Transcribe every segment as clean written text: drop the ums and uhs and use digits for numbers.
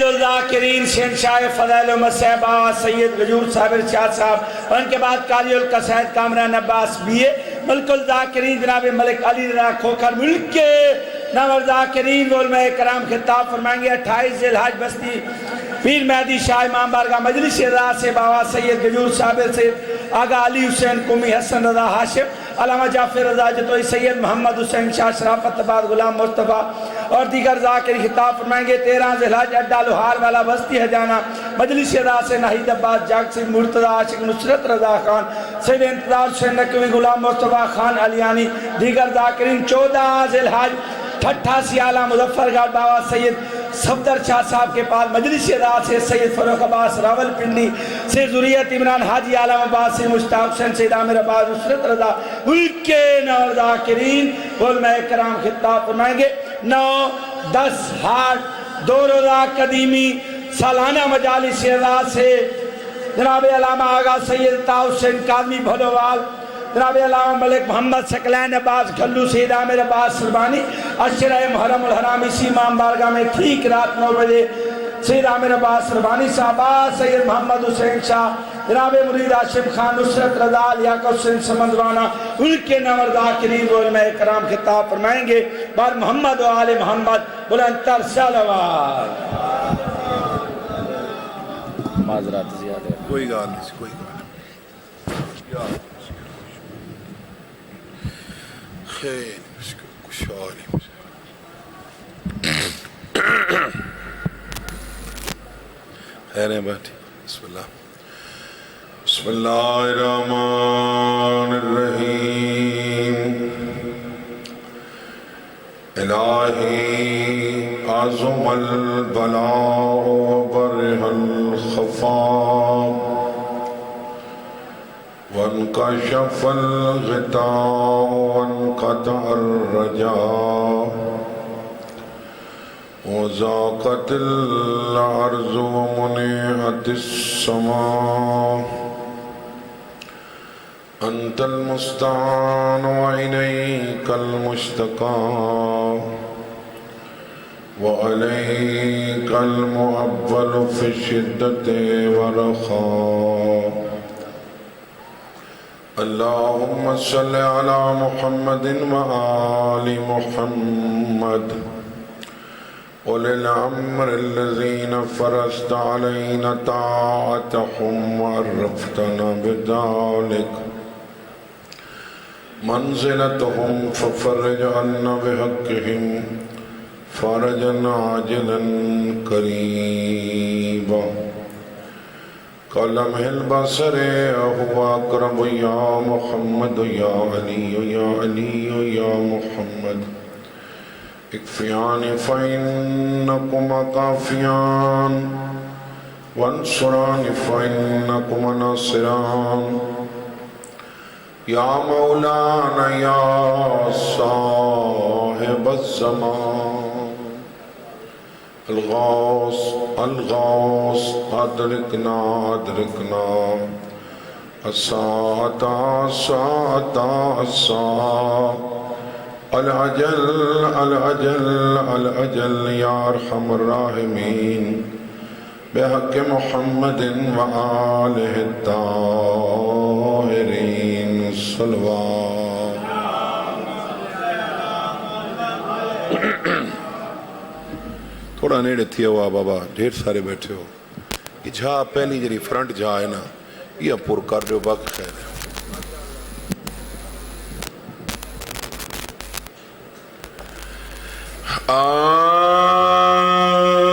الذاکرین شہنشاہ فضائل و صحابہ سید غیور صاحب ارشاد صاحب، اور ان کے بعد قاضی القصائد کامران عباس بیے، ملک الذاکرین جناب ملک علی رضا کھوکھر، ملک کے نام ذاکرین علماء کرام خطاب فرمائیں گے۔ 28 ذی الحج بستی پیر مہدی شاہ امام بارگاہ مجلس رضا سے بابا سید غیور صاحب سے آغا علی حسین قومی حسن رضا ہاشم علامہ جعفر رضا جتوئی سید محمد حسین شاہ شرافت آباد غلام مصطفیٰ اور دیگر ذاکر خطاب فرمائیں گے۔ 13 ذی الحج اڈا لوہار والا بستی حجانہ مجلس رضا سے ناہید عباس جاگ سنگھ مرتضی عاشق نصرت رضا خان سید انتظار حسین نقوی غلام مصطفیٰ خان علیانی دیگر ذاکرین۔ 14 ذی الحج 88 اعلیٰ مظفر گڑھ بابا سید صفدر شاہ صاحب کے پاس مجلس رضا سے سید فروخ عباس راول پنڈی سے ذریت عمران حاجی عالم عباس سے مشتاق حسین سید عامر عباس نصرت رضا ملک کے نام ذاکرین علماء کرام خطاب فرمائیں گے۔ 9 10 8 2 روزہ قدیمی سالانہ مجالس رضا سے جناب علامہ آغا سید طاء حسین کاظمی بھلوال، جناب علامہ ملک محمد ثقلین عباس گھلو سید عامر عباس سربانی عشرہ محرم الحرام اسی امام بارگاہ میں ٹھیک رات 9 بجے سید عامر عباس سربانی صاحبہ سید محمد حسین شاہ جناب مرید ہاشم خان نصرت رضا لیاقت حسین سمندوانہ ان کے نام ذاکرین علماء کرام خطاب فرمائیں گے۔ بعد محمد و آل محمد بلند تر صلوات۔ معذرات زیادہ کوئی گال نہیں، کوئی گال نہیں۔ خیر خوشحالی خیر ہیں بیٹھی۔ بسم اللہ بسم اللہ الرحمن الرحیم۔ الہی عظم البلاء وبرح الخفاء وانکشف الغطاء وانقطع الرجاء وضاقت الارض ومنعت السماء انت المستعان وإليك المشتكى وعليك المؤول في الشدة والرخاء اللهم صل على محمد وآل محمد أولي الأمر الذين فرضت علينا طاعتهم وعرفتنا بذلك منزلتهم ففرج عنا بحقهم فرجا عاجلا قريبا كلمح البصر هو أقرب يا محمد يا علي يا علي يا محمد اكفياني فإنكما كافيان وانصراني فإنكما ناصران يا مولانا يا صاحب الزمان الغوث الغوث أدركنا أدركنا الساعة الساعة الساعة العجل العجل العجل يا أرحم الراحمين بحق محمد وآله الطاهرين صلوات۔ تھوڑا نیڑے تھی ہوا بابا، ڈھیر سارے بیٹھے ہو، یہ جھا پہلی جری فرنٹ جھا ہے نا یہ پور کر دو باقی خیر ہے۔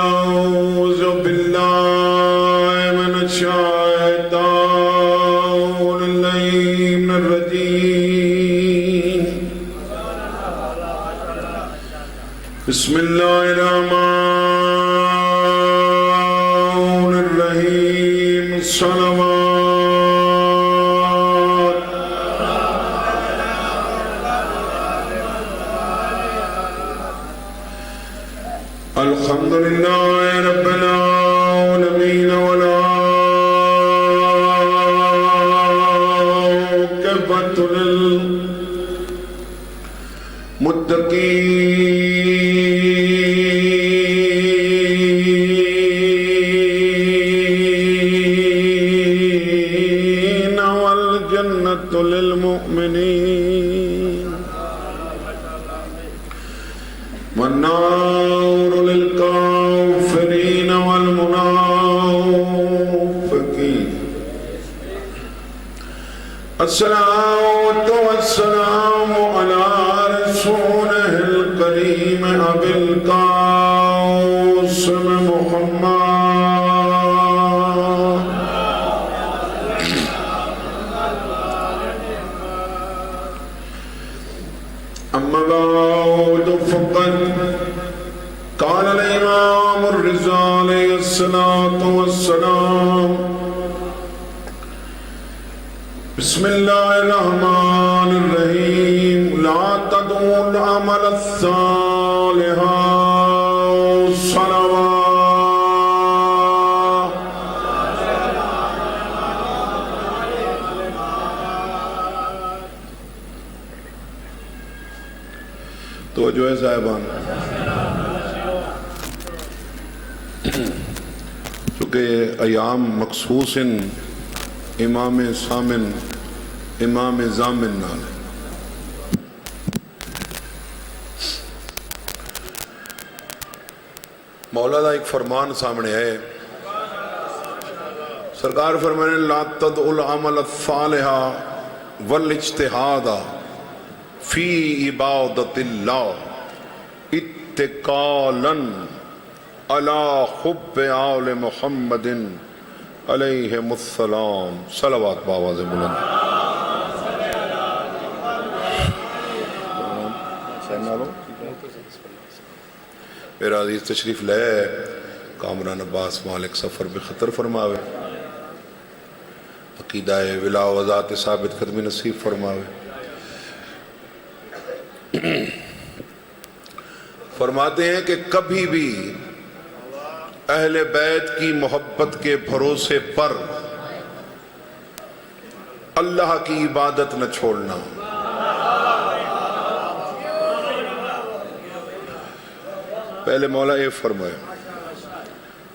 اعوذ باللہ من الشیطان اللعین الرجیم بسم اللہ الرحمن الرحیم صلوات۔ الحمدللہ رب العالمین والعاقبۃ للمتقین الصلاة والسلام على رسوله الكريم أبي القاسم محمد أما بعد فقد قال الإمام الرضا عليه الصلاة والسلام بسم الله الرحمن الرحيم لا تدعوا العمل الصالح صلوات تو جو ہے صاحبان چونکہ ایام مخصوص امام سامن امام زامن نال مولا دا ایک فرمان سامنے ہے سرکار فرمانے لا تدعوا العمل الصالح والاجتہاد فی عبادت اللہ اتقالا علی حب آل محمد علیہم السلام صلوات بآواز بلند میرا عزیز تشریف لے کامران عباس مالک سفر بخطر فرماوے عقیدہ ولا وذات ثابت قدمی نصیب فرماوے فرماتے ہیں کہ کبھی بھی اہل بیت کی محبت کے بھروسے پر اللہ کی عبادت نہ چھوڑنا پہلے مولا یہ فرمایا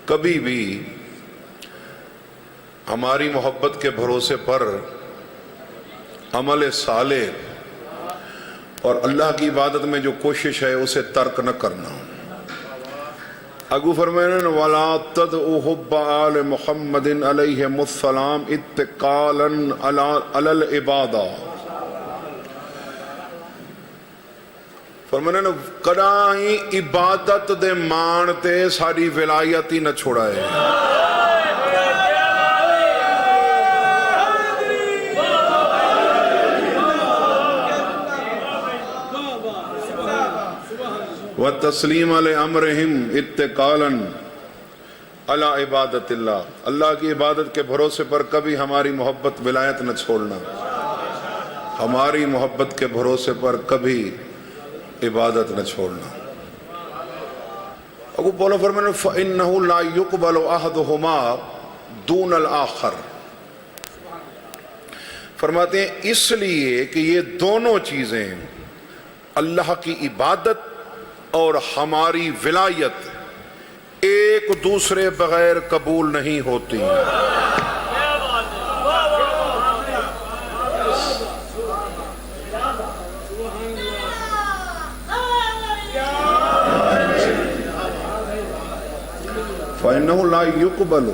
کبھی بھی ہماری محبت کے بھروسے پر عمل صالح اور اللہ کی عبادت میں جو کوشش ہے اسے ترک نہ کرنا اگو فرمائے وَلَا تَدْعُ حُبَّ آلِ مُحَمَّدٍ عَلَيْهِمُ السَّلَامِ اتِّقَالًا عَلَى الْعِبَادَةِ فرمائے کدائی عبادت دے مان تے ساری ولایت ہی نہ چھوڑائے وَتَسْلِيمَ لِأَمْرِهِمْ اتِّقَالًا عَلَى عِبَادَةِ اللَّهِ اللہ کی عبادت کے بھروسے پر کبھی ہماری محبت ولایت نہ چھوڑنا ہماری محبت کے بھروسے پر کبھی عبادت نہ چھوڑنا ابو پولو فرمانے فَإِنَّهُ لَا يُقْبَلُ أَحَدُهُمَا دُونَ الْآخَرِ فرماتے ہیں اس لیے کہ یہ دونوں چیزیں اللہ کی عبادت اور ہماری ولایت ایک دوسرے بغیر قبول نہیں ہوتی فَإِنَّهُ لَا يُقْبَلُ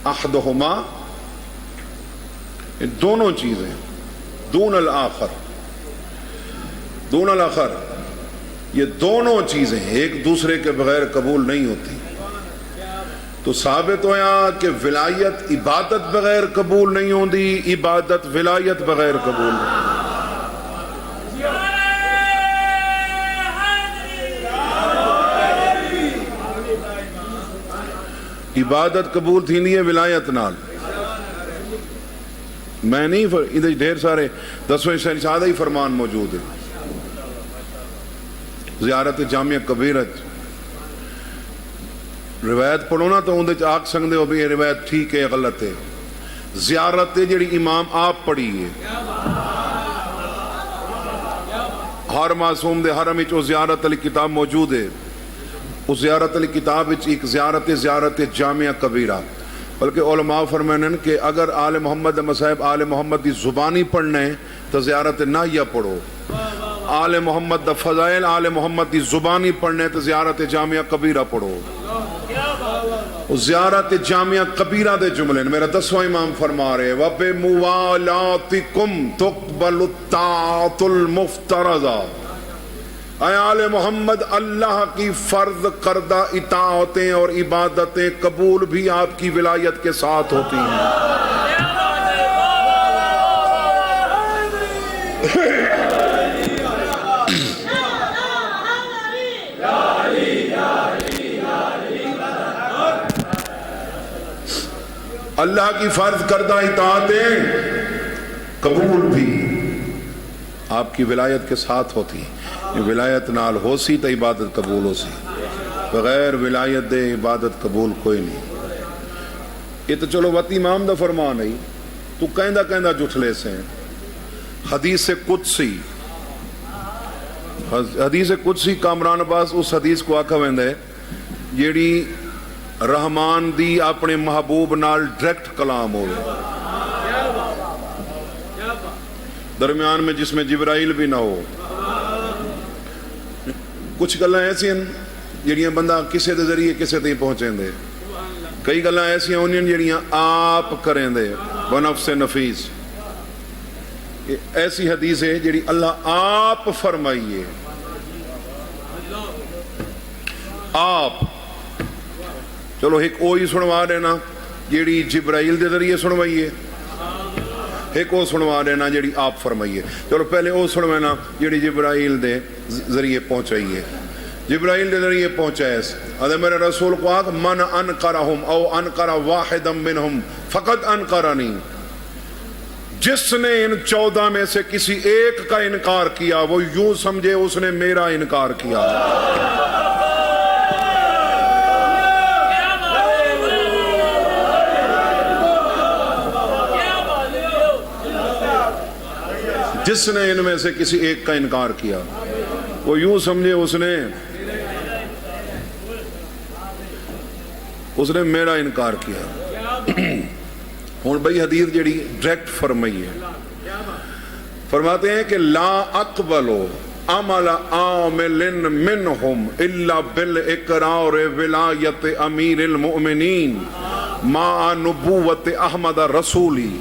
أَحَدُهُمَا دونوں چیزیں دون الآخر یہ دونوں چیزیں ایک دوسرے کے بغیر قبول نہیں ہوتی تو ثابت ہویا کہ ولایت عبادت بغیر قبول نہیں ہوتی عبادت ولایت بغیر قبول نہیں عبادت قبول تھی نہیں ہے ولایت نال میں نہیں ادھر ڈھیر سارے 10ویں شہزادہ ہی فرمان موجود ہے زیارت جامعہ کبیرت روایت پڑھو نا تو اندر آکھ سکتے ہو بھی یہ روایت ٹھیک ہے غلط ہے زیارت جڑی امام آپ پڑھی ہے ہر معصوم دے حرم وچ زیارت علی کتاب موجود ہے اس زیارت علی کتاب وچ ایک زیارت جامعہ کبیرہ بلکہ علماء فرمائیں کہ اگر آل محمد مصاحب آل محمد دی زبانی پڑھنے تو زیارت ناہیہ پڑھو آل محمد دا فضائل آل محمد دی زبانی پڑھنے تو زیارت جامعہ کبیرہ پڑھو زیارت جامعہ کبیرہ دے جملے میرا 10واں امام فرما رہے وَبِمُوَالَاتِكُمْ تُقْبَلُ الطَّاعَةُ الْمُفْتَرَضَةُ، اے آل محمد اللہ کی فرض کردہ اطاعتیں اور عبادتیں قبول بھی آپ کی ولایت کے ساتھ ہوتی ہیں۔ اللہ کی فرض کردہ اطاعتیں قبول بھی آپ کی ولایت کے ساتھ ہوتی ہیں۔ یہ ولایت نال ہو سی تو عبادت قبول ہو سی، بغیر ولایت دے عبادت قبول کوئی نہیں۔ یہ تو چلو وتی امام دا فرمان نہیں، تو کہندہ جٹھلے سے حدیث قدسی، حدیث قدسی کامران عباس اس حدیث کو آکھا ویندے جیڑی رحمان دی اپنے محبوب نال ڈائریکٹ کلام ہوئے، درمیان میں جس میں جبرائیل بھی نہ ہو۔ کچھ گلاں ایسی ہیں جڑیاں بندہ کسے دے ذریعے کسے تے پہنچیں دے، کئی گلاں ایسی ہیں جڑیاں آپ کریں دے بنفس نفیس۔ ایسی حدیث ہے جڑی اللہ آپ فرمائیے، آپ چلو ایک اوہی سنوا دینا جیڑی جبرائیل دے ذریعے سنوائیے، ایک او سنوا دینا جیڑی آپ فرمائیے۔ چلو پہلے او سنوانا جیڑی جبرائیل دے ذریعے پہنچائیے، جبرائیل دے ذریعے پہنچائے۔ ادھے میرے رسول کو آگ من انکرہم او انکر واحدا منہم فقط انکرنی، جس نے ان 14 میں سے کسی ایک کا انکار کیا وہ یوں سمجھے اس نے میرا انکار کیا۔ جس نے ان میں سے کسی ایک کا انکار کیا وہ یوں سمجھے اس نے میرا انکار کیا۔ ہون بھئی حدیث جڑی ڈائریکٹ فرمائی ہے، فرماتے ہیں کہ لا اقبلو عمل عامل منہم الا بالاقرار ولایت امیر المؤمنین مع نبوت احمد رسولی۔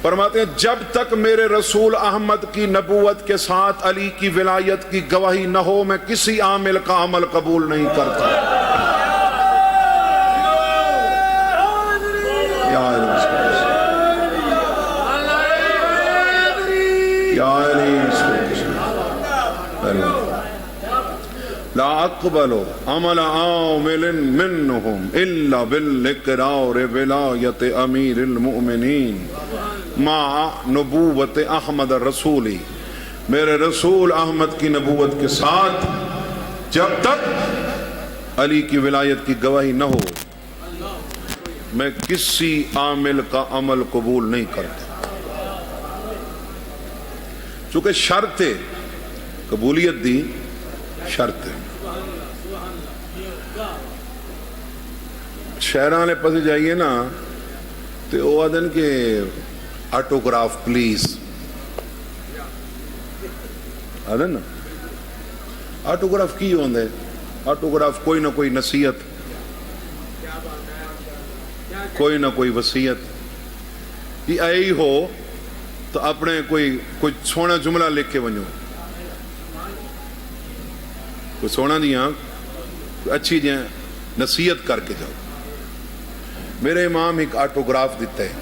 فرماتے ہیں جب تک میرے رسول احمد کی نبوت کے ساتھ علی کی ولایت کی گواہی نہ ہو میں کسی عامل کا عمل قبول نہیں کرتا۔ لا اقبل عمل عامل منہم الا بالاقرار ولایت امیر المؤمنین مع نبوت احمد رسولی، میرے رسول احمد کی نبوت کے ساتھ جب تک علی کی ولایت کی گواہی نہ ہو میں کسی عامل کا عمل قبول نہیں کرتا۔ چونکہ شرط ہے قبولیت دی، شرط ہے۔ شہرانے پس جائیے نا تو وہ آدھن کے آٹوگراف پلیز آدھن نا، آٹوگراف کی ہوندے؟ آٹوگراف کوئی نہ کوئی نصیحت، کوئی نہ کوئی وصیت، یہ آئی ہو تو اپنے کوئی سونا جملہ لکھ کے ونجو، کوئی سونا دیاں اچھی دیاں نصیحت کر کے جاؤ۔ میرے امام ایک آٹوگراف دیتا ہے،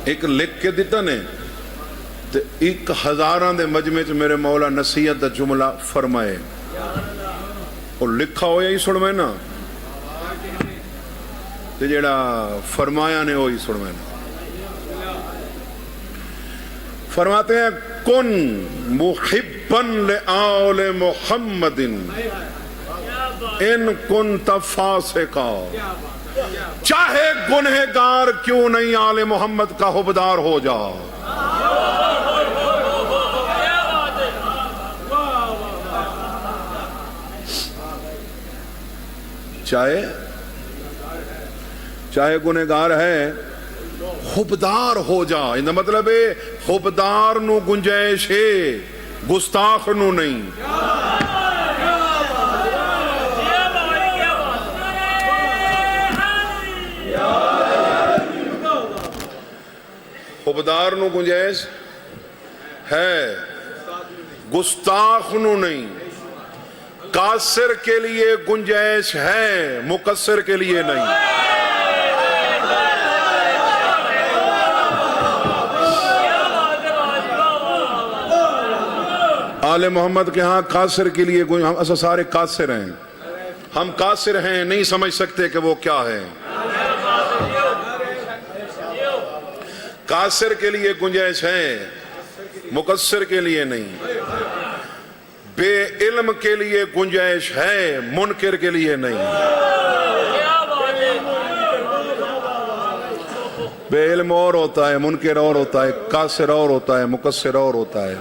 ایک لکھ کے دیتا نے تو 1000 دے مجمع چ میرے مولا نصیحت دا جملہ فرمائے، اور لکھا ہو یہی سنوے نا تو جیڑا فرمایا نے وہی سنوے نا۔ فرماتے ہیں کن محبا لآل محمد ان کنت فاسقا، چاہے گنہگار کیوں نہیں آل محمد کا حبدار ہو جا۔ چاہے گنہگار ہے خبدار ہو جا، ان دا مطلب ہے خبدار نو گنجائش ہے، گستاخ نو نہیں۔ خبدار نو گنجائش ہے، گستاخ نو نہیں۔ قاصر کے لیے گنجائش ہے، مقصر کے لیے نہیں۔ آل محمد کے ہاں قاصر کے لیے ہم اصلا سارے قاصر ہیں، ہم قاصر ہیں، نہیں سمجھ سکتے کہ وہ کیا ہے۔ قاصر کے لیے گنجائش ہے، مقصر کے لیے نہیں۔ بے علم کے لیے گنجائش ہے، منکر کے لیے نہیں۔ بے علم اور ہوتا ہے، منکر اور ہوتا ہے، قاصر اور ہوتا ہے، مقصر اور ہوتا ہے۔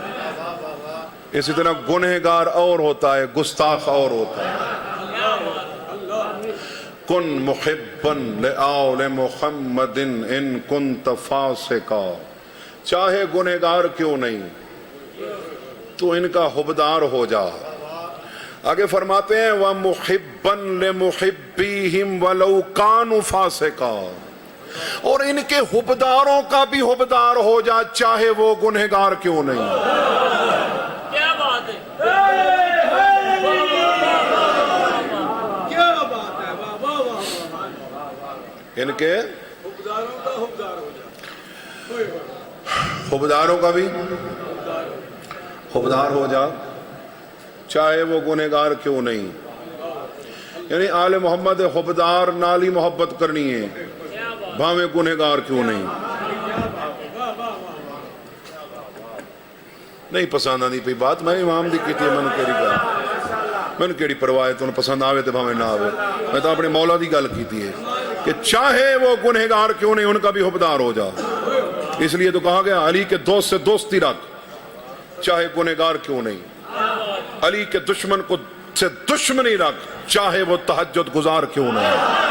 اسی طرح گنہگار اور ہوتا ہے، گستاخ اور ہوتا ہے۔ کن محبا لآل محمد ان کنت فاسقا، چاہے گنہگار کیوں نہیں تو ان کا حبدار ہو جا۔ آگے فرماتے ہیں وَمُحِبًّا لِمُحِبِّهِمْ وَلَوْ كَانُوا فَاسِقًا، اور ان کے حبداروں کا بھی حبدار ہو جا چاہے وہ گنہگار کیوں نہیں۔ کیا بات ہے، کیا بات ہے، واہ واہ واہ۔ ان کے حبداروں کا حبدار ہو جا، حبداروں کا بھی حبدار ہو جا چاہے وہ گنہگار کیوں نہیں۔ یعنی آل محمد حبدار نال ہی محبت کرنی ہے، بھاویں گنہگار کیوں نہیں۔ نہیں پسند آنی پئی بات، میں امام دی کیتی ہے، میں نے کیڑی پرواہ ہے، تو پسند آوے تو بھاویں نہ آوے، میں تو اپنے مولا دی گل کیتی ہے کہ چاہے وہ گنہگار کیوں نہیں ان کا بھی حبدار ہو جا۔ اس لیے تو کہا گیا علی کے دوست سے دوستی رکھ چاہے گنہگار کیوں نہیں، علی کے دشمن کو سے دشمنی رکھ چاہے وہ تہجد گزار کیوں نہیں۔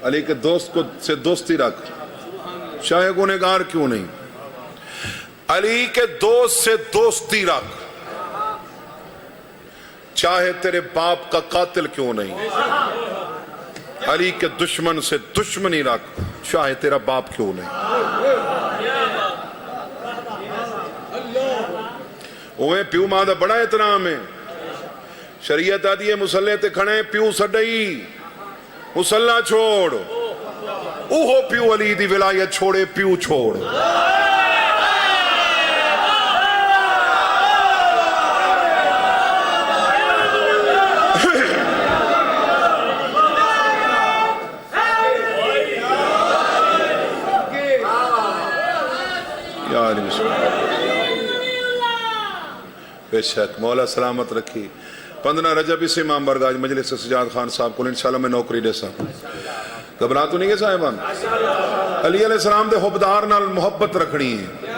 علی کے دوست کو سے دوستی رکھ چاہے گنہگار کیوں نہیں، علی کے دوست سے دوستی رکھ چاہے تیرے باپ کا قاتل کیوں نہیں، علی کے دشمن سے دشمنی رکھ چاہے تیرا باپ کیوں نہیں۔ اوہ پیو ماں دا بڑا احترام ہے، شریعت آدھی ہے مسلح تے کھڑے پیو سڈئی، مسلح چھوڑ، اوہو پیو علی دی ولایت چھوڑے پیو چھوڑ۔ بے شک مولا سلامت رکھی۔ 15 رجب اس امام برگاج مجلس سجاد خان صاحب کو انشاءاللہ میں نوکری دے سا، گھبرا تو نہیں گے صاحبان؟ علی علیہ السلام دے حبدار نال محبت رکھنی ہے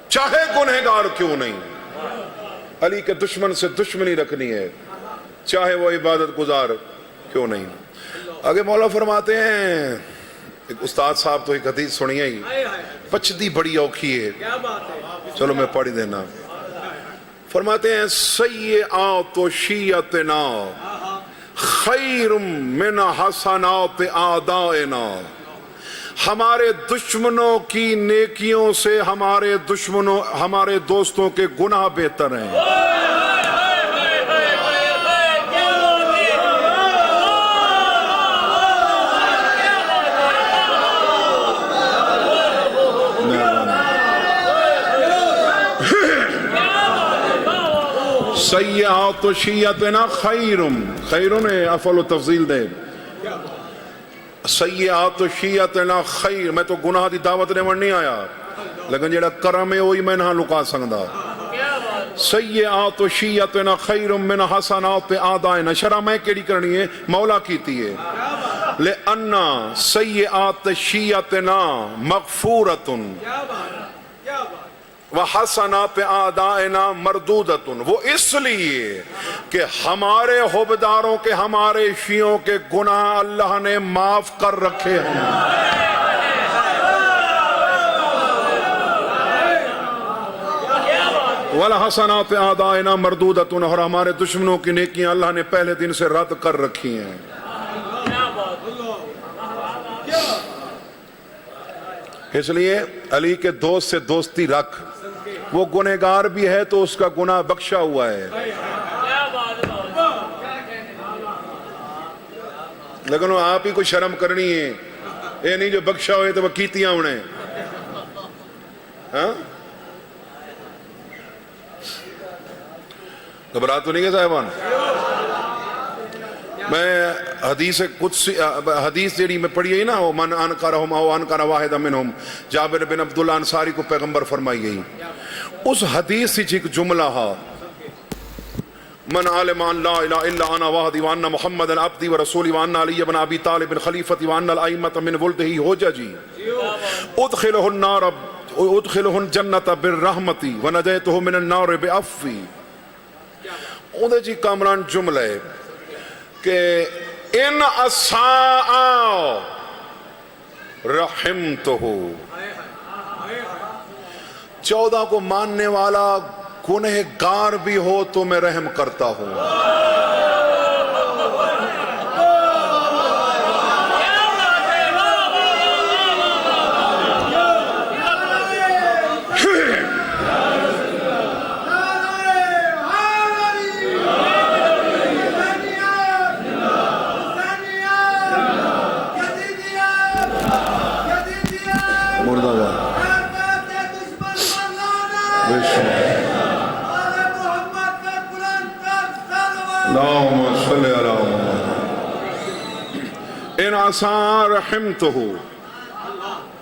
چاہے گنہگار کیوں نہیں، علی کے دشمن سے دشمنی رکھنی ہے چاہے وہ عبادت گزار کیوں نہیں۔ آگے مولا فرماتے ہیں، ایک استاد صاحب تو ایک حدیث سنی ہی پچھدی بڑی اوکھی ہے، چلو میں پڑھی دینا۔ فرماتے ہیں سیئات شیعتنا خیر من حسنات اعدائنا، ہمارے دشمنوں کی نیکیوں سے ہمارے دوستوں کے گناہ بہتر ہیں۔ سیئات شیعتنا خیرن افعل و تفضیل دے، سیئات شیعتنا خیر، میں تو گناہ دی دعوت نے من نہیں آیا لیکن جیڑا کرم ہے وہی میں نہ لکا سکدا۔ سیئات شیعتنا خیر من حسنات اعدائنا، شرع میں کیڑی کرنی ہے؟ مولا کیتی ہے۔ لِأَنَّ سَيِّئَاتِ شِیَّتِنَا مَغْفُورَةٌ کیا بات ہے، کیا بات ہے۔ وَحَسَنَاتِ أَعْدَائِنَا مَرْدُودَةٌ، وہ اس لیے کہ ہمارے حبداروں کے، ہمارے شیعوں کے گناہ اللہ نے معاف کر رکھے ہیں۔ وَالْحَسَنَاتِ أَعْدَائِنَا مَرْدُودَةٌ، اور ہمارے دشمنوں کی نیکیاں اللہ نے پہلے دن سے رد کر رکھی ہیں۔ اس لیے علی کے دوست سے دوستی رکھ، وہ گنہگار بھی ہے تو اس کا گناہ بخشا ہوا ہے، لیکن وہ آپ ہی کو شرم کرنی ہے، یہ نہیں جو بخشا ہوئے تو وہ کیتیاں انہیں۔ ہاں گھبرا تو نہیں گئے صاحبان؟ میں حدیث جیڑی میں پڑھی گئی نا، وہ من انکرہم او انکر واحد منہم، جابر بن عبداللہ انصاری کو پیغمبر فرمائی گئی۔ اس حدیث سے ایک جملہ ہے، من علم ان لا الہ الا انا وحدی وان محمد عبدی ورسولی وان علی بن ابی طالب خلیفتی وان الائمۃ من ولدہ حججی ادخلہ النار ادخلہ الجنۃ بالرحمتی ونجیتہ من النار بعفوی۔ اودے جی کامران جملہ ہے کہ ان اساء رحمتہ، 14 کو ماننے والا گنہگار بھی ہو تو میں رحم کرتا ہوں۔ اللہم صلی علی محمد۔ ان عسى رحمتہ،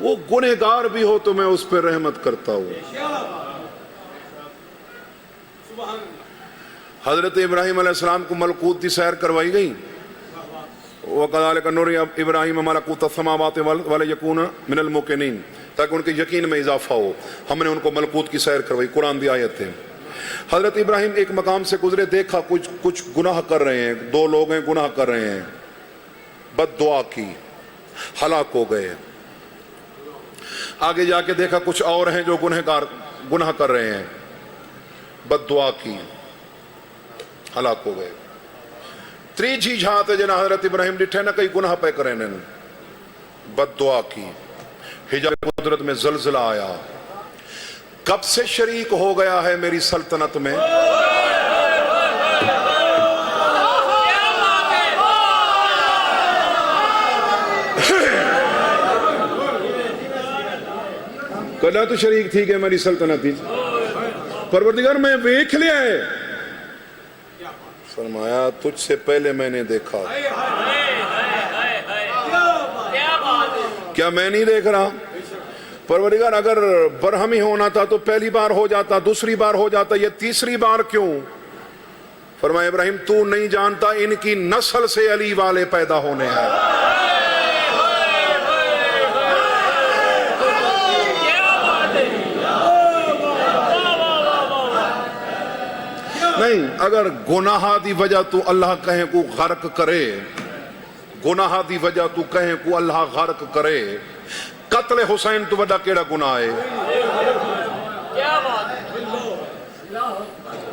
وہ گنہگار بھی ہو تو میں اس پہ رحمت کرتا ہوں۔ حضرت ابراہیم علیہ السلام کو ملکوت کی سیر کروائی گئی، وَكَذَلِكَ نُرِيَ ابراہیم ملکوت السماوات وَلِيَكُونَ مِنَ الْمُوقِنِينَ، تاکہ ان کے یقین میں اضافہ ہو۔ ہم نے ان کو ملکوت کی سیر کروائی، قرآن دی آیت ہے۔ حضرت ابراہیم ایک مقام سے گزرے، دیکھا کچھ گناہ کر رہے ہیں، 2 لوگ ہیں گناہ کر رہے ہیں، بد دعا کی، ہلاک ہو گئے۔ آگے جا کے دیکھا کچھ اور ہیں جو گناہ کر رہے ہیں، بد دعا کی، ہلاک ہو گئے۔ تریجھی جھاتے جنا حضرت ابراہیم ڈٹھے نہ کئی گناہ پہ کریں نے، بد دعا کی، حجاب قدرت میں زلزلہ آیا۔ کب سے شریک ہو گیا ہے میری سلطنت میں؟ کلا تو شریک تھی کہ میری سلطنت تھی، پروردگار میں دیکھ لیا ہے۔ فرمایا تجھ سے پہلے میں نے دیکھا، کیا میں نہیں دیکھ رہا؟ پروردگار اگر برہمی ہونا تھا تو پہلی بار ہو جاتا، دوسری بار ہو جاتا، یہ تیسری بار کیوں؟ فرمایا ابراہیم تو نہیں جانتا ان کی نسل سے علی والے پیدا ہونے ہیں۔ نہیں، اگر گناہ دی وجہ تو اللہ کہیں کو غرق کرے، گناہ دی وجہ تو کہیں کو اللہ غرق کرے، قتل حسین تو بڑا کیڑا گناہ ہے؟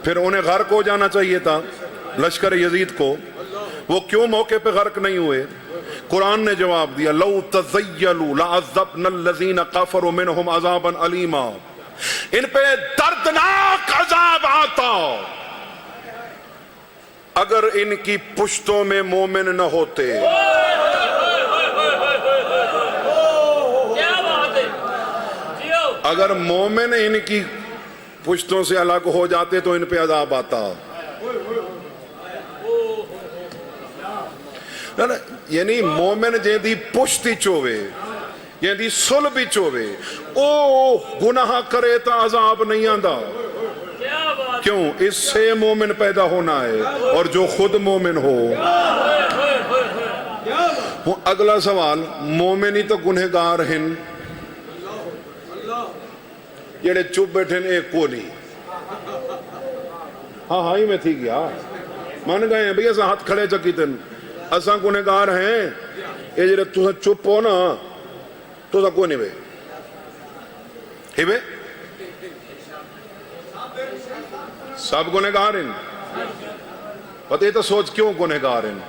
پھر انہیں غرق ہو جانا چاہیے تھا، لشکر یزید کو، وہ کیوں موقع پہ غرق نہیں ہوئے؟ قرآن نے جواب دیا، لو تزیلوا لعذبنا الذین کفروا منہم عذابا علیما، ان پہ دردناک عذاب آتا اگر ان کی پشتوں میں مومن نہ ہوتے۔ اگر مومن ان کی پشتوں سے الگ ہو جاتے تو ان پہ عذاب آتا۔ یعنی مومن جیندی پشتی چوے، جیندی صلبی چوے، او گناہ کرے تا عذاب نہیں آندا۔ کیوں؟ اس سے مومن پیدا ہونا ہے، اور جو خود مومن ہو۔ ہوں اگلا سوال مومن ہی تو گنہگار ہیں جڑے چپ بیٹھے نے ایک کو نہیں ہاں ہاں ہی میں تھی گیا من گئے ہیں بھئی ایسا ہاتھ کھڑے چکی تن ایسا گنہگار ہیں یہ جڑے تو چپ ہو نا تو کو نہیں بے ہی بے سب گنہگار ہیں پتہ یہ تو سوچ کیوں گنہگار ہیں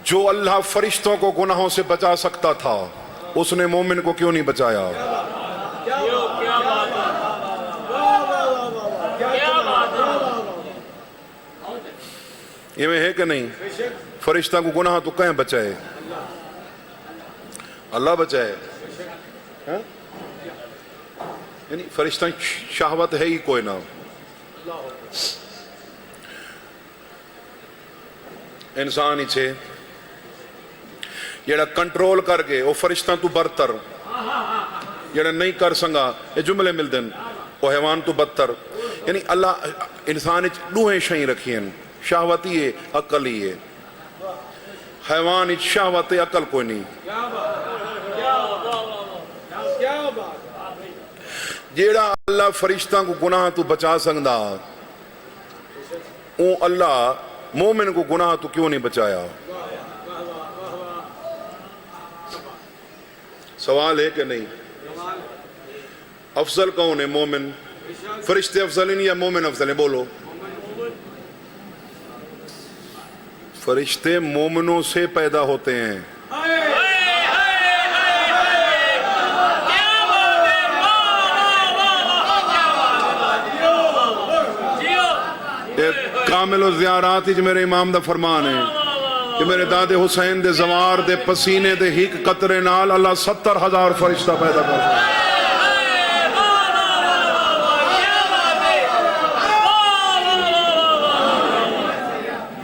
جو اللہ فرشتوں کو گناہوں سے بچا سکتا تھا اس نے مومن کو کیوں نہیں بچایا یہ میں ہے کہ نہیں فرشتہ کو گناہ تو کہیں بچائے اللہ بچائے یعنی فرشتہ شہوت ہے ہی کوئی نہ انسان ہی چھے جڑا کنٹرول کر کے وہ فرشتہ تو برتر جڑا نہیں کر سنگا یہ جملے مل دن وہ حیوان تو بدتر یعنی اللہ انسان دوہیں شہیں رکھی ہیں شہوت ہی ہے عقل ہی ہے حیوان شہوت ہے عقل کوئی نہیں جیڑا اللہ فرشتہ کو گناہ تو بچا سکتا اون اللہ مومن کو گناہ تو کیوں نہیں بچایا سوال ہے کہ نہیں افضل کون ہے مومن فرشتے افضل ہیں یا مومن افضل ہیں بولو فرشتے مومنوں سے پیدا ہوتے ہیں کامل الزیارات ہی میرے امام دا فرمان ہے کہ میرے دادے حسین دے زوار دے پسینے دے ہیک قطرے نال اللہ 70,000 فرشتہ پیدا کرتا ہے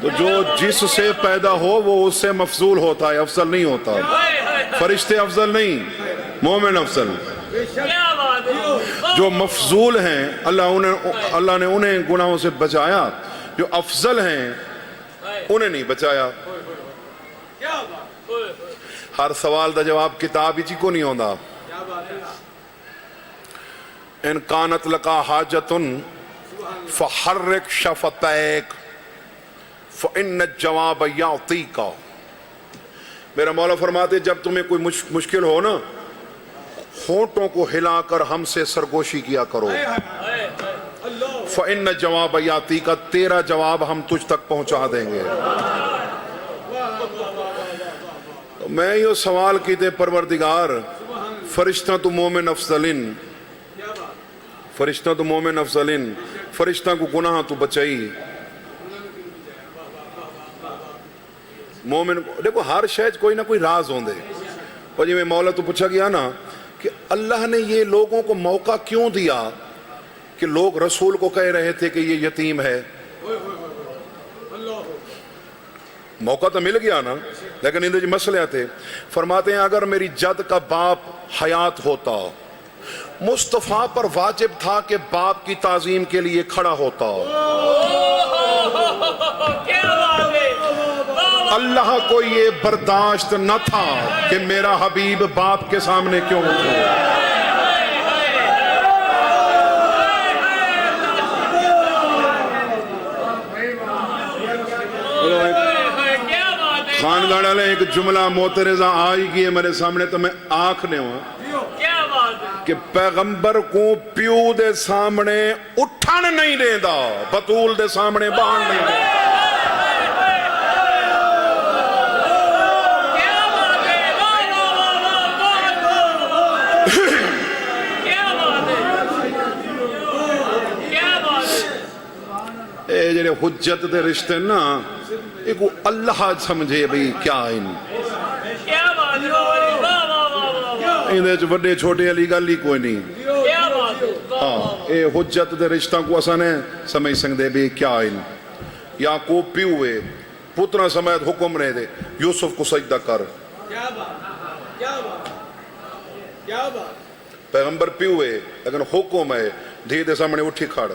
تو جو جس سے پیدا ہو وہ اس سے مفضول ہوتا ہے افضل نہیں ہوتا فرشتے افضل نہیں مومن افضل جو مفضول ہیں اللہ نے انہیں گناہوں سے بچایا جو افضل ہیں انہیں نہیں بچایا ہر سوال دا جواب کتاب ہی کو نہیں ہوتا ان کانت لکا حاجتن فحرک شفتیک فإن الجواب یعطیکا میرا مولا فرماتے جب تمہیں کوئی مشکل ہو نا ہونٹوں کو ہلا کر ہم سے سرگوشی کیا کرو فإن الجواب یعطیکا تیرا جواب ہم تجھ تک پہنچا دیں گے میں یہ سوال کیتے پروردگار فرشتہ تو مومن افضلن فرشتہ تو مومن افضلن فرشتہ کو گناہ تو بچائی مومن کو دیکھو ہر شاید کوئی نہ کوئی راز ہوں دے اور جی میں مولا تو پوچھا گیا نا کہ اللہ نے یہ لوگوں کو موقع کیوں دیا کہ لوگ رسول کو کہہ رہے تھے کہ یہ یتیم ہے موقع تو مل گیا نا لیکن اندر جی مسئلے آتے فرماتے ہیں اگر میری جد کا باپ حیات ہوتا مصطفیٰ پر واجب تھا کہ باپ کی تعظیم کے لیے کھڑا ہوتا اللہ کو یہ برداشت نہ تھا کہ میرا حبیب باپ کے سامنے کیوں اٹھے خاندان والے ایک جملہ معترضہ آئی گئی ہے میرے سامنے تو میں آنکھ نے ہوں کہ پیغمبر کو پیو دے سامنے اٹھن نہیں دے دا بطول دے سامنے بہن نہیں دے اے جڑے حجت دے رشتے نا ایک اللہ سمجھے بھئی کیا ان اندے جو بڑے چھوٹے علی گلی کوئی نہیں اے حجت دے رشتہ کو اسانے سمجھ سکتے بھی کیا ان یعقوب پیوے پترہ سمیت حکم رہے دے یوسف کو سجدہ کر پیغمبر پیوے لیکن حکم ہے دھی دے سامنے اٹھی کھڑ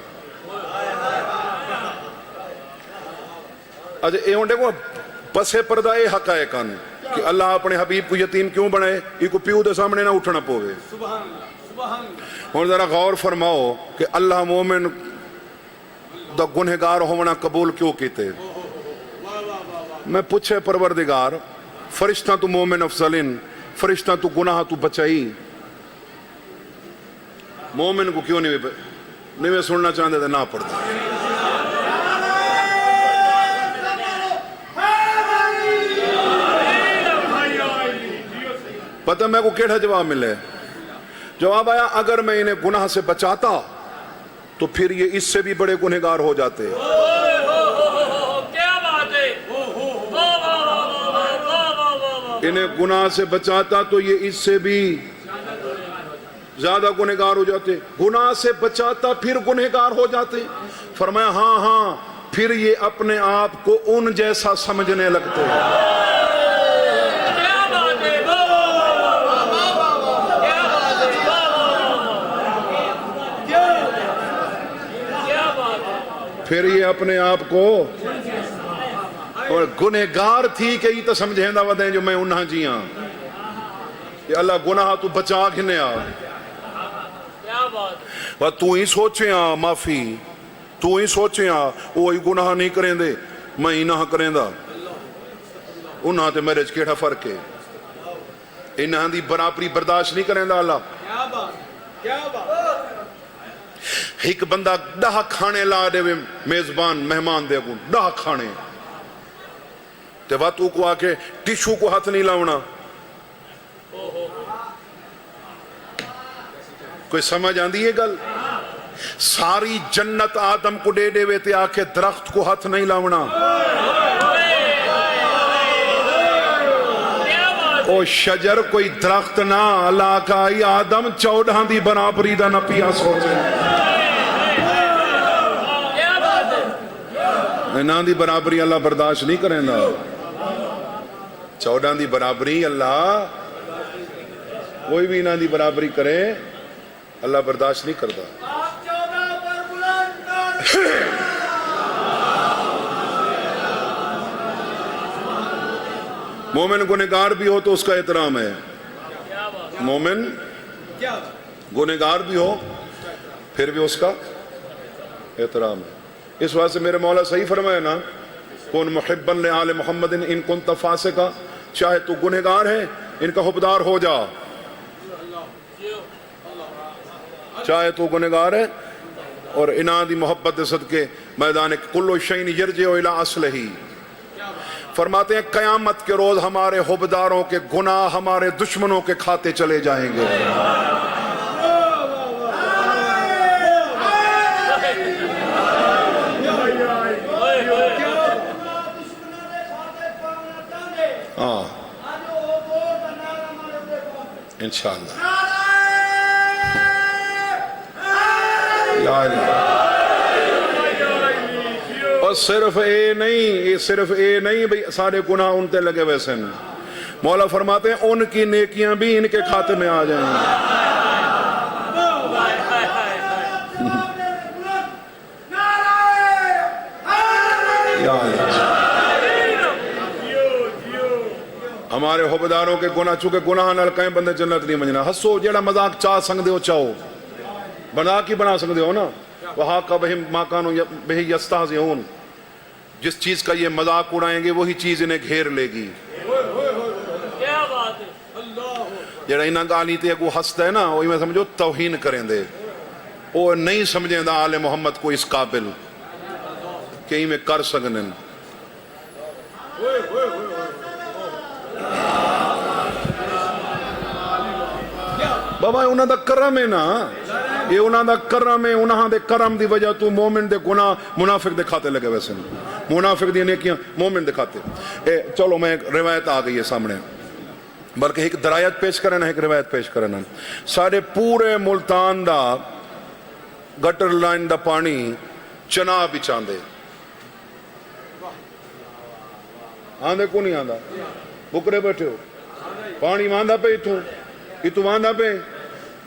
اچھا یہ دیکھو پسے پردہ یہ حقائق ہیں کہ اللہ اپنے حبیب کو یتیم کیوں بنائے، یہ کو پیو دے سامنے نہ اٹھنا پوے. سبحان اللہ سبحان اللہ. ہوں ذرا غور فرماؤ کہ اللہ مومن دا گنہگار ہونا قبول کیوں کیتے. میں پوچھے پروردگار فرشتہ تو مومن افضلین، فرشتہ تو گناہ تو بچائی، مومن کو کیوں نہیں سننا چاہتے تھے نہ پڑھتا. پتہ میں کو کیڑا جواب ملے؟ جواب آیا اگر میں انہیں گناہ سے بچاتا تو پھر یہ اس سے بھی بڑے گنہگار ہو جاتے. انہیں گناہ سے بچاتا تو یہ اس سے بھی زیادہ گنہگار ہو جاتے. گناہ سے بچاتا پھر گنہگار ہو جاتے. فرمایا ہاں ہاں پھر یہ اپنے آپ کو ان جیسا سمجھنے لگتے. پھر یہ اپنے آپ کو اور گنہگار تھی کہ یہ تو سمجھیں دا ودیں جو میں انہاں جی ہاں کہ اللہ گناہ تو بچا گھنے آ. تو ہی سوچے ہاں معافی، تو ہی سوچے ہاں وہی گناہ نہیں کریں دے میں ہی نہ کریں دا. انہاں تے میرے کیڑا فرق ہے؟ انہاں دی برابری برداشت نہیں کریں دا اللہ. کیا بات کیا بات. ایک بندہ 10 کھانے لا دے میزبان مہمان دے کو 10 کھانے تے واتو کو آ کے ٹیشو کو ہاتھ نہیں لاؤنا. کوئی سمجھ آندی ہے گل؟ ساری جنت آدم کو دے دے تے آ کے درخت کو ہاتھ نہیں لاؤنا. او شجر کوئی درخت نہ اللہ کا ای آدم 14 دی برابری دا نہ پیا سوچے. انہاں دی برابری اللہ برداشت نہیں کریں دا. 14 دی برابری اللہ کوئی بھی انہاں دی برابری کرے اللہ برداشت نہیں کرتا. مومن گنہگار بھی ہو تو اس کا احترام ہے. مومن گنہگار بھی ہو پھر بھی اس کا احترام ہے. اس واسطے میرے مولا صحیح فرمائے نا کون محبا لآل محمد ان کنت فاسقا، چاہے تو گنہگار ہے ان کا حبدار ہو جا. چاہے تو گنہگار ہے اور انہاں دی محبت صدقے میدان کلو شین یرجع الی اصلہ. فرماتے ہیں قیامت کے روز ہمارے حبداروں کے گناہ ہمارے دشمنوں کے کھاتے چلے جائیں گے. ہاں انشاءاللہ. اور صرف اے نہیں بھئی سارے گناہ ان تے لگے ویسے ہیں. مولا فرماتے ہیں ان کی نیکیاں بھی ان کے کھاتے میں آ جائیں گے. ہمارے حبداروں کے گناہ چونکہ گناہ نال کہیں بندے جنت نہیں منجنا. ہسو جیڑا مذاق چاہ سکتے ہو چاہو مذاق ہی بنا سکتے ہو نا. وَحَاقَ بِهِمْ مَا كَانُوا بِهِ يَسْتَهْزِئُونَ. جس چیز کا یہ مذاق اڑائیں گے وہی چیز انہیں گھیر لے گی. جیڑا انہاں گالی تے کو ہستا ہے نا وہی میں سمجھو توہین کریں دے. وہ نہیں سمجھیں دا آل محمد کو اس قابل کہ ہی میں کر سکنے. بابا انہاں دا کرم ہے نا، یہ انہاں دا کرم ہے. انہاں دے کرم دی وجہ تو مومن دے گناہ منافق دے کھاتے لگے ویسے منافق دی نیکیاں مومن دے کھاتے. چلو میں ایک روایت آ گئی ہے سامنے بلکہ ایک درایت پیش کرنا ایک روایت پیش کرنا. سارے پورے ملتان دا گٹر لائن دا پانی چنا بچان دے آندے کو نہیں آندہ بکرے بیٹھے ہو پانی ماندہ پہ اتو ماندہ پہ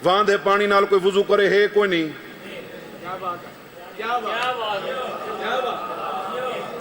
وہاں دے پانی نال کوئی وضو کرے ہے کوئی نہیں.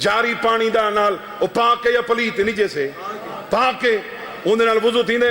ਜਾਰੀ ਪਾਣੀ ਦਾ ਨਾਲ ਉਹ ਪਾ ਕੇ ਜਾਂ ਪਲੀਤ ਨਹੀਂ ਜੈਸੇ ਪਾ ਕੇ ਉਹਦੇ ਨਾਲ ਵਜ਼ੂ ਥੀਂਦੇ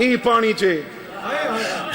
ਇਹ ਪਾਣੀ 'ਚ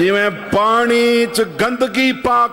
ਜਿਵੇਂ ਪਾਣੀ 'ਚ ਗੰਦਗੀ ਪਾਕ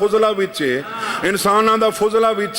ਫੁਜ਼ਲਾ ਵਿੱਚ ਇਨਸਾਨਾਂ ਦਾ ਫੁਜ਼ਲਾ ਵਿੱਚ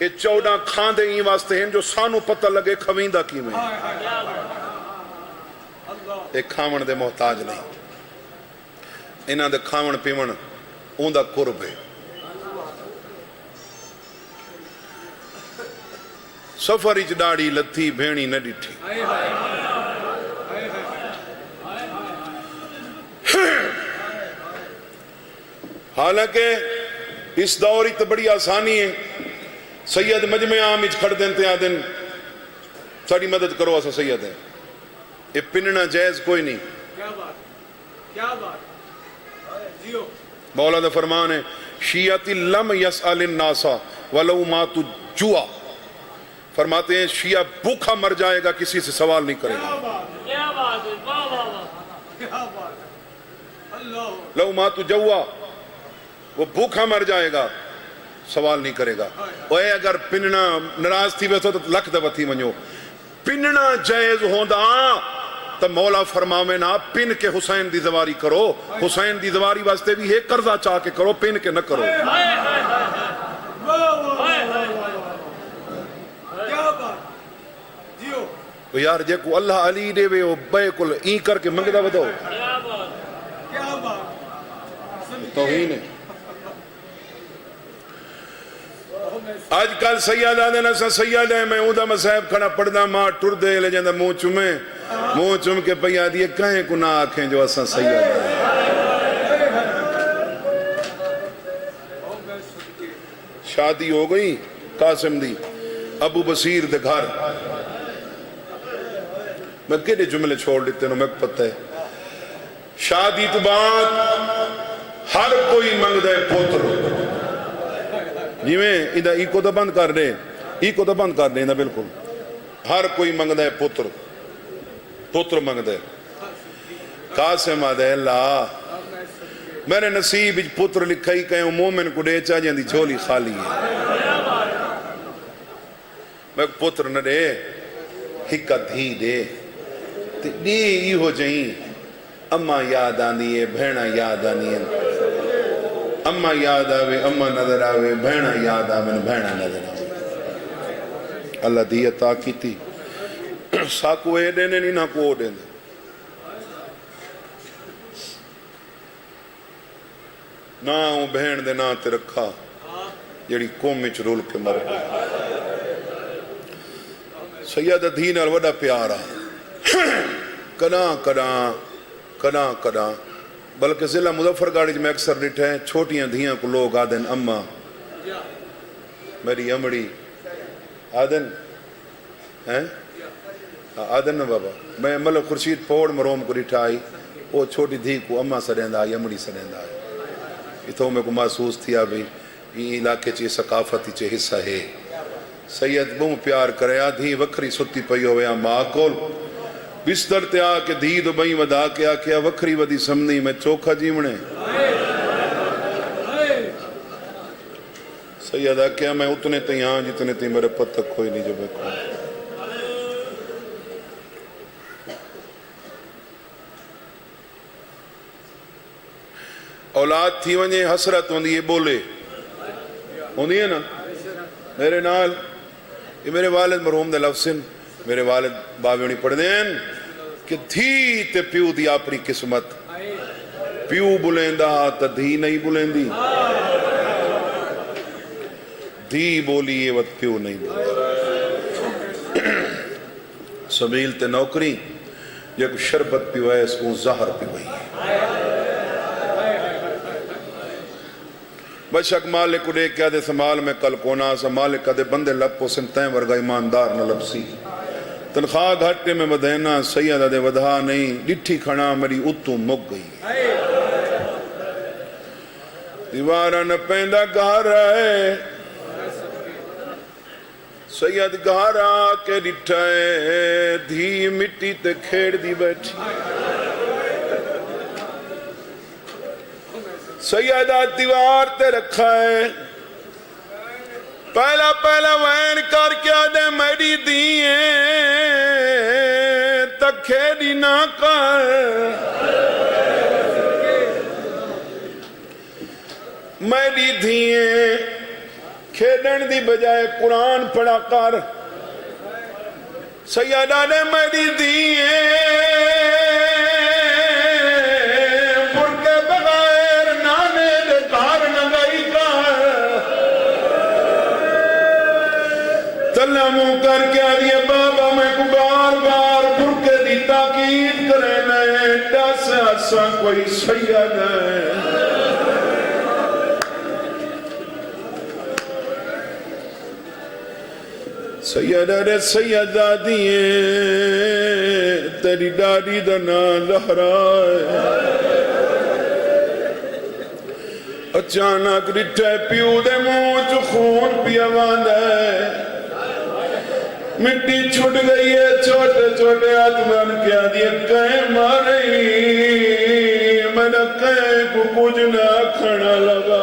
یہ 14 کھاندے ہی واسطے ہیں جو سانو پتہ لگے کھویندہ کی میں یہ کھاون دے محتاج نہیں انہاں دے کھاون پیون اون دا قرب ہے سفر اچ ڈاڑی لتھی بھیڑی نہ ڈٹھی حالانکہ اس دور تو بڑی آسانی ہے سید مجمع عام اچ کھڑ دین تے آدن ساڑی مدد کرو اسا سید ہے یہ پننا جائز کوئی نہیں کیا بات جیو مولا دا فرمان ہے شیعتی لم یسأل الناس ولو ماتو جوا فرماتے ہیں شیعہ بھوکا مر جائے گا کسی سے سوال نہیں کرے گا کیا بات ہے واہ واہ واہ کیا بات ہے اللہ لو ماتو جوا وہ بھوکا مر جائے گا سوال نہیں کرے گا اوے اگر پننا ناراض تھی ویسو تو لکھ دفعہ تھی منجو پننا جائز ہوندا تو مولا فرماوے نا پن کے حسین دی زواری کرو حسین دی زواری واسطے بھی ایک قرضہ چاہ کے کرو پن کے نہ کرو کیا بات جیو یار جے کو اللہ علی دے وے وہ بے کل این کر کے منگدہ بدو کیا بات توہین ہے آج کل سیاد آدھے نا سیاد ہے میں اوندہ مسائب کھڑا پڑھدا ماں ٹر دے لے جاندہ منہ چم کے پیا دیئے کہیں کو نہ آنکھیں جو اساں سیاد ہے شادی ہو گئی قاسم دی ابو بصیر دے گھر میں کہنے جملے چھوڑ لیتے ہیں میں پتہ ہے شادی تو بعد ہر کوئی منگ دے پوتر جی میں ادھا ای کو تو بند کر دے ادھا بالکل ہر کوئی منگ دے پوتر منگ دے قاسم آدھے اللہ میں نے نصیب اچ پوتر لکھائی کہیں مومن کو دے چاہ جاندی جھولی خالی ہے میں پوتر نہ دے ہکا دھی دے دی ای ہو جائیں اماں یاد آنی ہے بھیڑا یاد آنی ہے اماں یاد آوے اماں نظر آوے بھیڑا یاد آوے بھیڑا نظر آوے اللہ دی عطا کی تھی ساکو اے دینے نہیں نہ کو دینے نہ ہوں بہن دے نہ تے رکھا جیڑی قوم میں چرول کے مر گئے سید دین الوڈا پیارا کنا بلکہ ضلع مظفرگڑھ میں اکثر ڈٹھے ہیں چھوٹیاں دھیاں کو لوگ آدن اماں میری امڑی آدن ہیں آدن نا بابا میں ملک خورشید پوڑ مروم کو ڈٹھا آئی وہ چھوٹی دھی کو اماں سڑیندہ آئی امڑی سڑیندہ آئی اتھوں میں کو محسوس تھیا بھی یہ علاقے چی ثقافتی چے حصہ ہے سید بہم پیار کرے آدھی وکری ستی پئی ہوئے ماں کول بستر تے آ کے دھی دو بئی ودا کے آ کے وکری ودی سمنی میں چوکھا جیونے سید آ کیا میں اتنے تے یہاں جتنے تے میرے پت تک کوئی نہیں جو بے کھو اولاد تھی ونجے حسرت ہوندی ہے بولے ہوندی ہے نا میرے نال یہ میرے والد مرحوم دے لفظن میرے والد باویونی پڑھ دین کہ دھی تے پیو دی اپنی قسمت پیو بلیندہ تا دھی نہیں بلیندی دھی بولی یہ وقت پیو نہیں بولی سبیل تے نوکری یک شربت پیوائے اس کو زہر پیوائی بشک مالک کو دے کیا دے سمال میں کل کونا سا مالک کا دے بندے لپو سنتیں ورگا ایماندار نہ لپسی تنخواہ گھٹے میں بدہنا سیدہ دے ودھا نہیں ڈٹھی کھڑا میری اتو مک گئی دیوارہ نہ پیندہ گھر ہے سید گھارا کے ڈٹھائے دھی مٹی تے کھیڑ دی بیٹھی سیدہ دیوار تے رکھا ہے پہلا وین کر کیا دے میری دیئیں تک کھیڑی نہ کر میری دیئیں کھیڈن دی بجائے قرآن پڑھا کر سیدہ نے میری دیئے مڑ کے بغیر نانے دے گھر نہ گئی کر تلا منہ کر کے آدھیے بابا میں کو بار بار برکے دی تاکید کرے نئے دس ایسا کوئی سید ہے سیدہ رے سیدہ دیئے تیری ڈاڑی دنا لہرائے اچانک رٹھے پیو دے منہ چو خون پیا واندے مٹی چھٹ گئی ہے چھوٹے چھوٹے ہاتھ بن کیا دیئے کہیں مارئی میرا کہیں کو کچھ نہ کھڑا لگا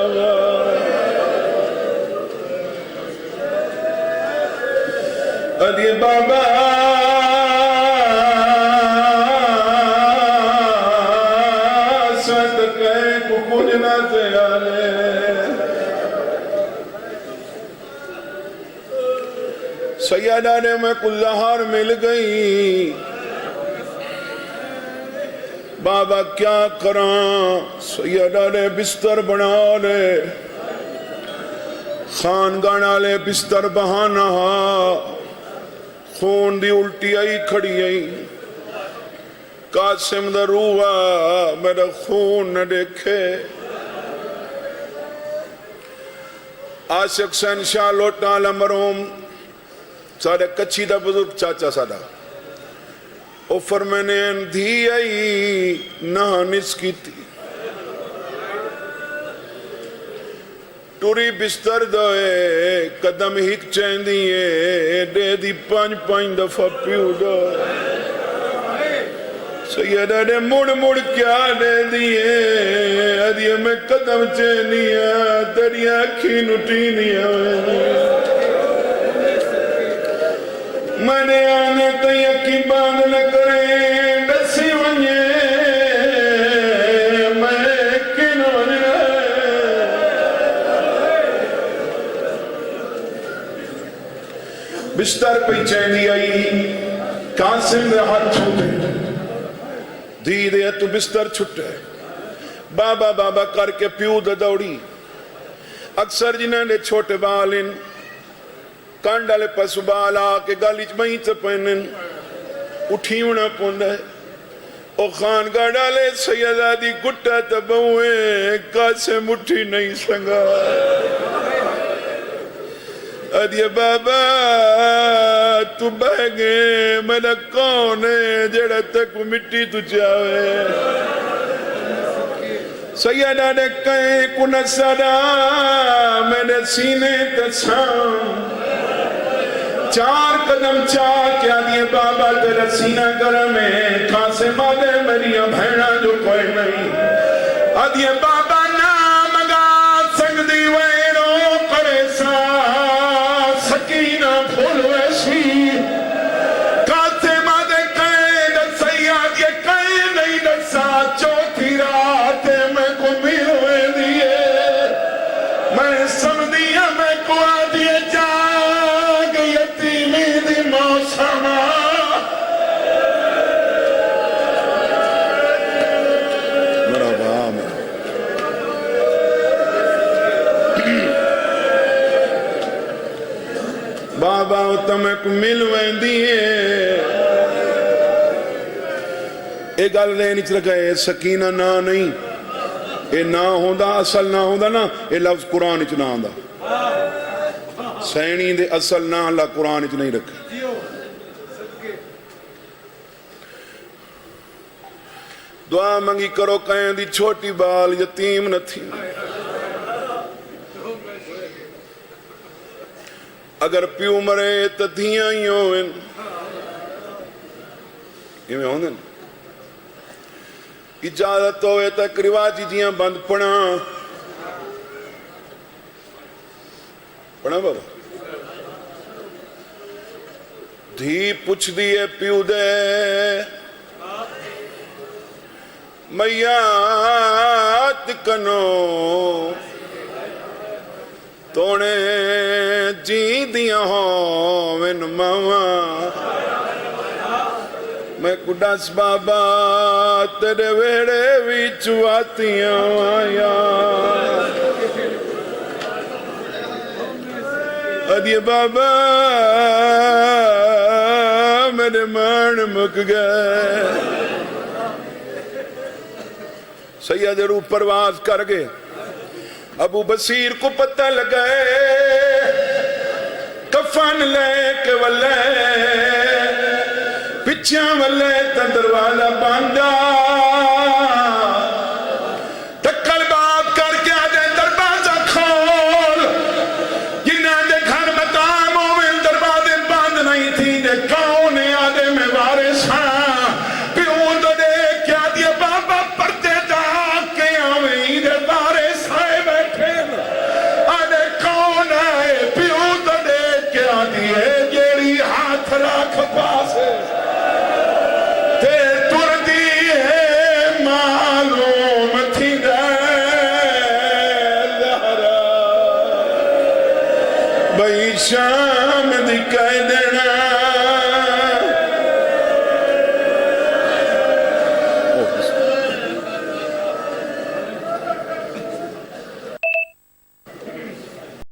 ادھے بابا سوات کہیں کو کچھ نہ تیالے سیدہ نے میں کلہار مل گئی بابا کیا کراں سیدہ نے بستر بنا لے خانگانا لے بستر بہانا خون دی الٹی آئی کھڑی آئی قاسم دا روحا میرا خون نہ دیکھے عاشق سین شاہ لوٹا عالم مروم سارے کچھی دا بزرگ چاچا سادا او فرمینے دھی آئی نہ نس کی تھی ٹوری بستر دوئے قدم ہک چین دیئے دے دی پانچ دفعہ پیو دوئے سیدہ نے مڑ کیا دے دیئے ادھیے میں قدم چین دیئے تیری آنکھی نٹی دیئے میں نے آنے تو یکی باندھ نہ کریں ڈسی ونجے میں کنوں بستر پہ چیندی آئی قاسم دے ہاتھ چھوٹے دھی دے تو بستر چھٹے بابا بابا کر کے پیو دا دوڑی اکثر جنہیں نے چھوٹے بالن کانڈالے پسو بالا کے گالی چمہیں سے پہنن اٹھیونا پوندہ ہے او خانگاہ ڈالے سیدہ دی گٹا تبوئے قاسم اٹھی نہیں سنگا ادھے بابا تو بہ گئے میرا کون ہے جڑا تک مٹی تو چاہے سیدہ نے کہیں کن صدا میرے سینے تسام چار قدم چاہ کیا دیئے بابا تیرا سینہ گرمیں قاسم آدھے میری بھیڑا جو کوئی نہیں ادھے بابا نام گا سنگ دیوے رو کرے سا سکینہ پھول ویسی قاسم آدھے کہیں دسائی آدھے کہیں نہیں دسا چوتھی رات میں کو ملوے دیئے میں سمدیا میں کو آدھے جاگ یتیمی دی موسمہ بابا تمہیں کو ملویں دیئے ایک گل رہے نیچ رکھا ہے سکینہ نا نہیں اے نا ہوندہ اصل نا ہوندہ نا اے لفظ قرآن اچ نا ہوندہ سینی دے اصل نا اللہ قرآن اچ نہیں رکھا دعا منگی کرو کہیں دی چھوٹی بال یتیم نہ تھی اگر پیو مرے تو دھیاں ہی ہوئیں یہ میں ہوندے نا اجازت ہوئے تک رواجی دیاں بند پڑھا بابا دھی پوچھ دیئے پیو دے میات کنو تونے دیاں ہوون ماواں میں کڈس بابا تیرے ویڑے وچ واتیاں آیا ادی بابا میرے مان مک گئے سید روح پرواز کر گئے ابو بصیر کو پتہ لگائے کفن لے کے ولے پچھاں ولے تندروالا باندھا ٹکل بات کر کے آدھے دروازہ کھول جنہاں دے گھر مطام ہوئے دروازے بند نہیں تھی دے کون آدھے میں وارث ہاں پیوں تو دے کیا دیا بابا پردے جا کے آویں دے وارث آئے بیٹھے آدھے کون آئے پیوں تو دے کیا دیے جیڑی ہاتھ راکھ پاسے شام دی کہہ دینا